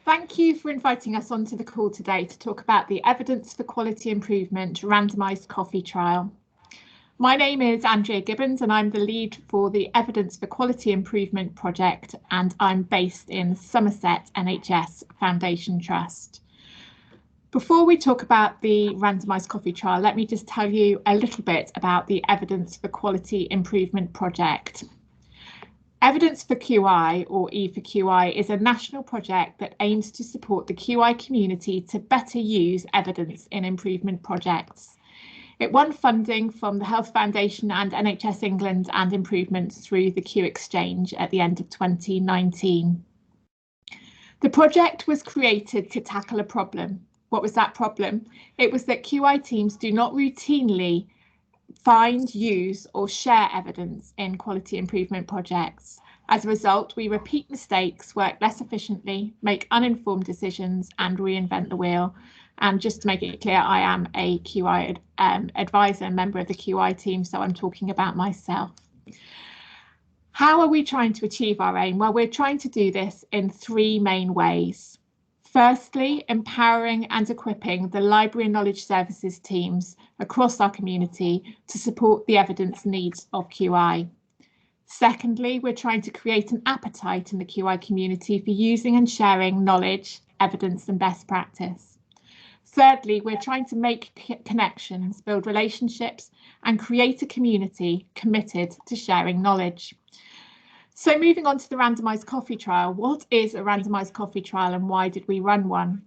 Thank you for inviting us onto the call today to talk about the Evidence for Quality Improvement Randomised Coffee Trial. My name is Andrea Gibbons and I'm the lead for the Evidence for Quality Improvement project, and I'm based in Somerset NHS Foundation Trust. Before we talk about the randomised coffee trial, let me just tell you a little bit about the Evidence for Quality Improvement project. Evidence for QI, or E4QI, is a national project that aims to support the QI community to better use evidence in improvement projects. It won funding from the Health Foundation and NHS England and improvements through the Q Exchange at the end of 2019. The project was created to tackle a problem. What was that problem? It was that QI teams do not routinely find, use or share evidence in quality improvement projects. As a result, we repeat mistakes, work less efficiently, make uninformed decisions and reinvent the wheel. And just to make it clear, I am a QI advisor and member of the QI team, so I'm talking about myself. How are we trying to achieve our aim? Well, we're trying to do this in three main ways. Firstly, empowering and equipping the library and knowledge services teams across our community to support the evidence needs of QI. Secondly, we're trying to create an appetite in the QI community for using and sharing knowledge, evidence and best practice. Thirdly, we're trying to make connections, build relationships and create a community committed to sharing knowledge. So moving on to the randomised coffee trial, what is a randomised coffee trial and why did we run one?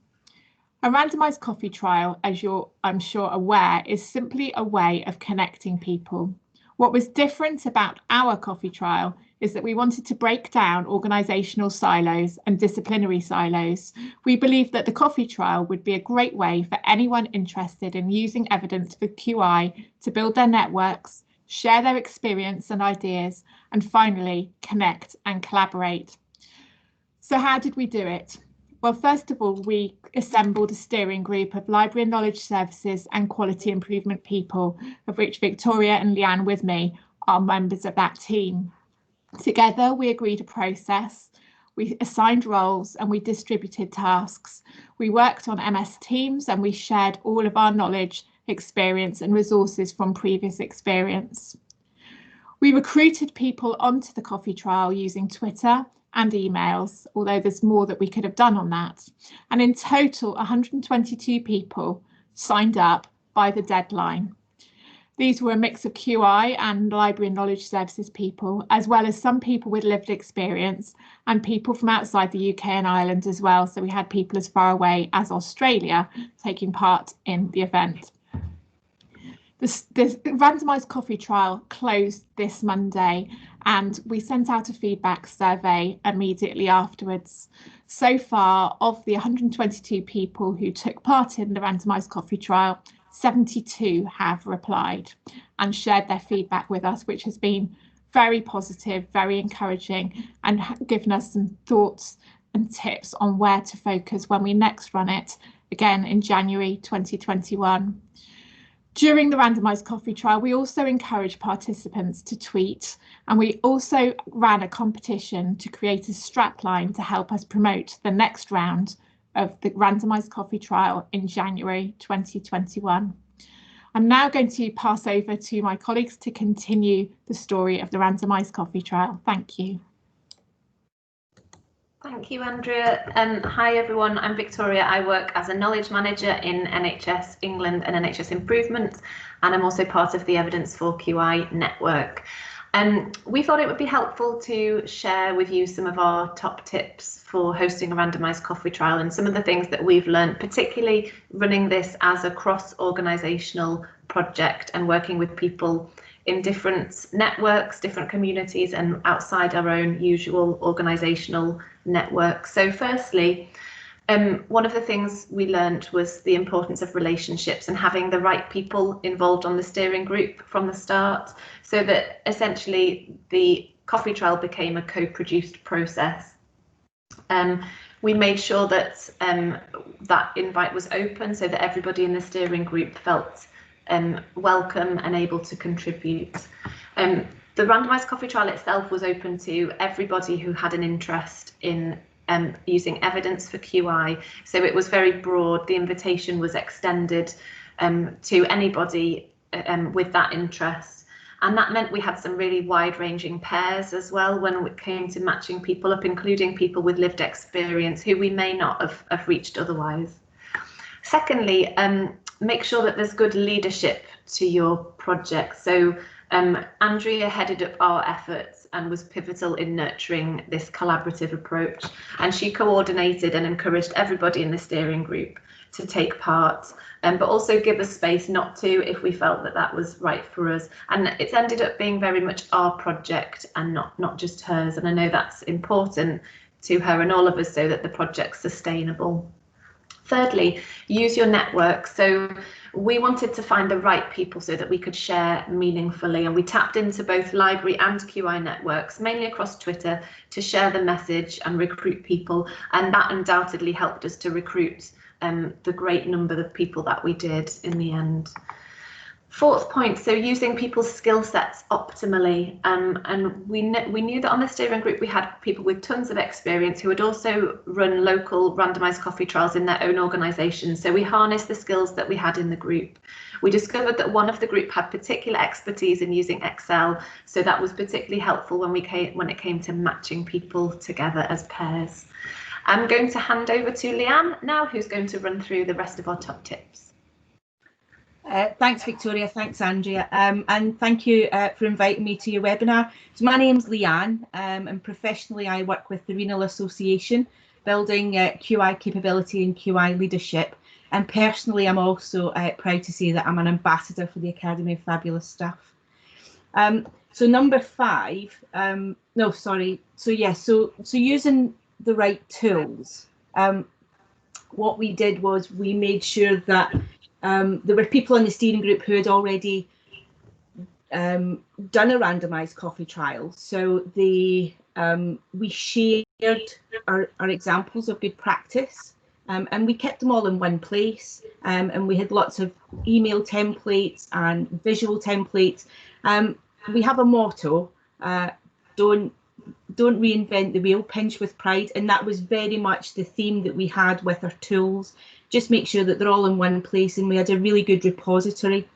A randomised coffee trial, as you're, I'm sure, aware, is simply a way of connecting people. What was different about our coffee trial is that we wanted to break down organisational silos and disciplinary silos. We believe that the coffee trial would be a great way for anyone interested in using evidence for QI to build their networks, share their experience and ideas, and finally connect and collaborate. So how did we do it? Well, first of all, we assembled a steering group of library and knowledge services and quality improvement people, of which Victoria and Leeanne with me are members of that team. Together, we agreed a process, we assigned roles and we distributed tasks. We worked on MS Teams and we shared all of our knowledge, experience and resources from previous experience. We recruited people onto the coffee trial using Twitter and emails, although there's more that we could have done on that. And in total, 122 people signed up by the deadline. These were a mix of QI and library and knowledge services people, as well as some people with lived experience and people from outside the UK and Ireland as well. So we had people as far away as Australia taking part in the event. This randomised coffee trial closed this Monday and we sent out a feedback survey immediately afterwards. So far, of the 122 people who took part in the randomised coffee trial, 72 have replied and shared their feedback with us, which has been very positive, very encouraging, and given us some thoughts and tips on where to focus when we next run it, again in January 2021. During the randomised coffee trial, we also encouraged participants to tweet, and we also ran a competition to create a strapline to help us promote the next round of the randomised coffee trial in January 2021. I'm now going to pass over to my colleagues to continue the story of the randomised coffee trial. Thank you. Thank you, Andrea. Hi everyone, I'm Victoria. I work as a knowledge manager in NHS England and NHS Improvement, and I'm also part of the Evidence for QI network. We thought it would be helpful to share with you some of our top tips for hosting a randomised coffee trial and some of the things that we've learned, particularly running this as a cross-organisational project and working with people in different networks, different communities and outside our own usual organisational networks. So firstly, one of the things we learned was the importance of relationships and having the right people involved on the steering group from the start, so that essentially the coffee trial became a co-produced process. We made sure that that invite was open so that everybody in the steering group felt welcome and able to contribute. The randomised coffee trial itself was open to everybody who had an interest in using evidence for QI. So it was very broad. The invitation was extended to anybody with that interest. And that meant we had some really wide-ranging pairs as well when it came to matching people up, including people with lived experience who we may not have reached otherwise. Secondly, make sure that there's good leadership to your project. So Andrea headed up our efforts and was pivotal in nurturing this collaborative approach. And she coordinated and encouraged everybody in the steering group to take part, but also give us space not to if we felt that that was right for us. And it's ended up being very much our project and not just hers. And I know that's important to her and all of us so that the project's sustainable. Thirdly, use your network. So we wanted to find the right people so that we could share meaningfully, and we tapped into both library and QI networks, mainly across Twitter, to share the message and recruit people, and that undoubtedly helped us to recruit the great number of people that we did in the end. Fourth point, so using people's skill sets optimally, and we knew that on the steering group we had people with tons of experience who had also run local randomised coffee trials in their own organisations. So we harnessed the skills that we had in the group. We discovered that one of the group had particular expertise in using Excel, so that was particularly helpful when it came to matching people together as pairs. I'm going to hand over to Leeanne now, who's going to run through the rest of our top tips. Thanks, Victoria. Thanks, Andrea. And thank you for inviting me to your webinar. So my name's Leeanne, and professionally I work with the Renal Association, building QI capability and QI leadership. And personally, I'm also proud to say that I'm an ambassador for the Academy of Fabulous Stuff. So number 5, no, sorry. So yes, so using the right tools. What we did was we made sure that there were people in the steering group who had already done a randomised coffee trial. So we shared our examples of good practice, and we kept them all in one place. And we had lots of email templates and visual templates. We have a motto, don't reinvent the wheel, pinch with pride, and that was very much the theme that we had with our tools. Just make sure that they're all in one place, and we had a really good repository.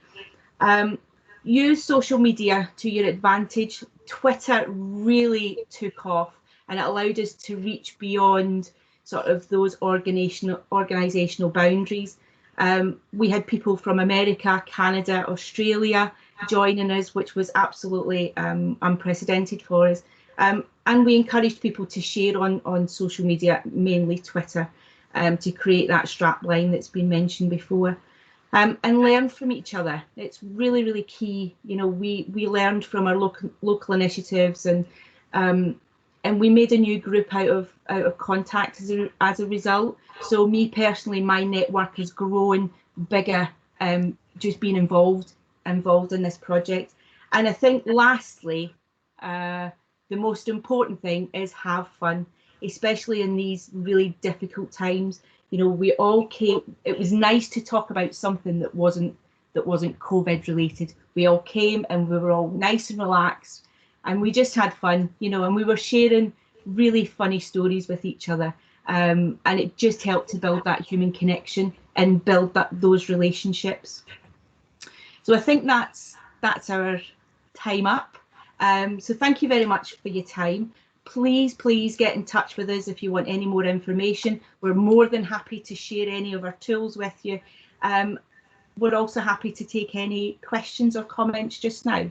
Use social media to your advantage. Twitter really took off, and it allowed us to reach beyond sort of those organisational boundaries. We had people from America, Canada, Australia joining us, which was absolutely unprecedented for us. And we encouraged people to share on social media, mainly Twitter, to create that strap line that's been mentioned before, and learn from each other. It's really, really key. You know, we learned from our local initiatives, and we made a new group out of contact as a result. So me personally, my network has grown bigger, just being involved in this project. And I think lastly, the most important thing is have fun, especially in these really difficult times. You know, we all came. It was nice to talk about something that wasn't COVID related. We all came and we were all nice and relaxed, and we just had fun, you know, and we were sharing really funny stories with each other, and it just helped to build that human connection and build those relationships. So I think that's our time up. So thank you very much for your time. Please get in touch with us if you want any more information. We're more than happy to share any of our tools with you. We're also happy to take any questions or comments just now.